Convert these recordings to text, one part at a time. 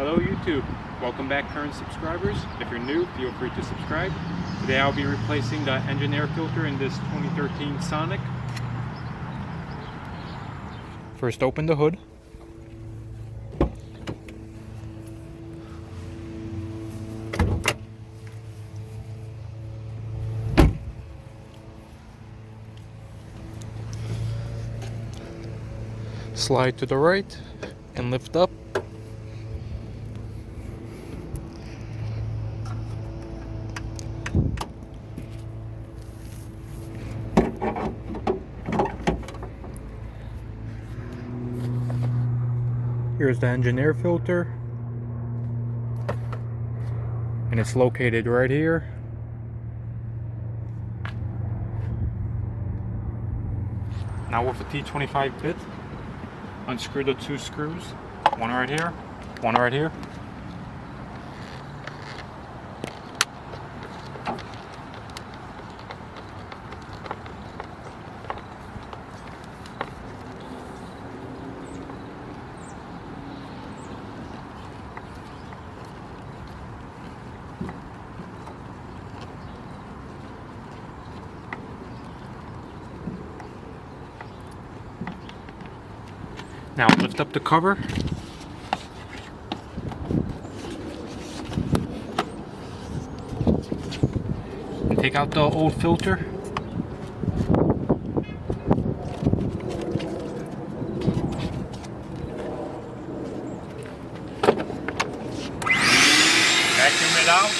Hello YouTube, welcome back current subscribers. If you're new, feel free to subscribe. Today I'll be replacing the engine air filter in this 2013 Sonic. First open the hood. Slide to the right and lift up. Here's the engine air filter, and it's located right here. Now with a T25 bit, unscrew the two screws, one right here, one right here. Now lift up the cover. And take out the old filter. Vacuum it out.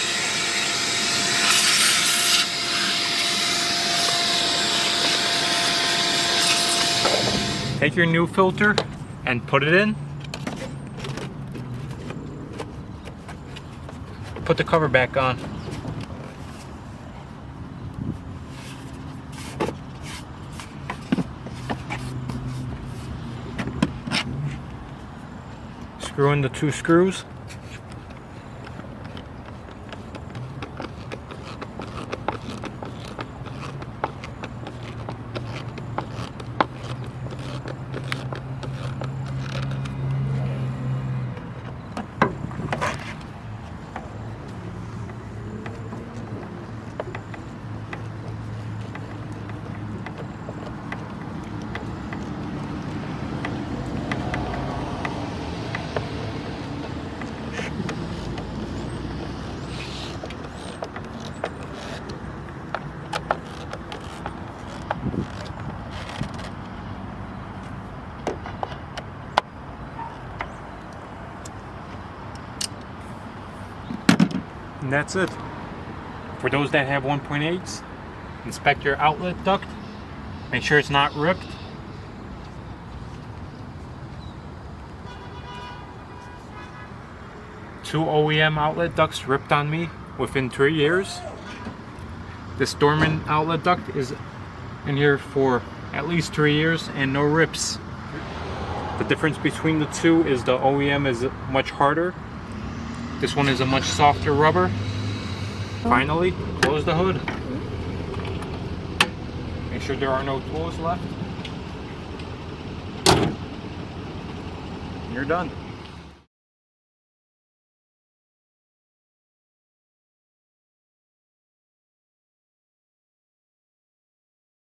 Take your new filter and put it in. Put the cover back on. Screw in the two screws. And that's it. For those that have 1.8s, inspect your outlet duct. Make sure it's not ripped. Two OEM outlet ducts ripped on me within 3 years. This dormant outlet duct is in here for at least 3 years and no rips. The difference between the two is the OEM is much harder. This one is a much softer rubber. Finally, close the hood. Make sure there are no tools left. And you're done.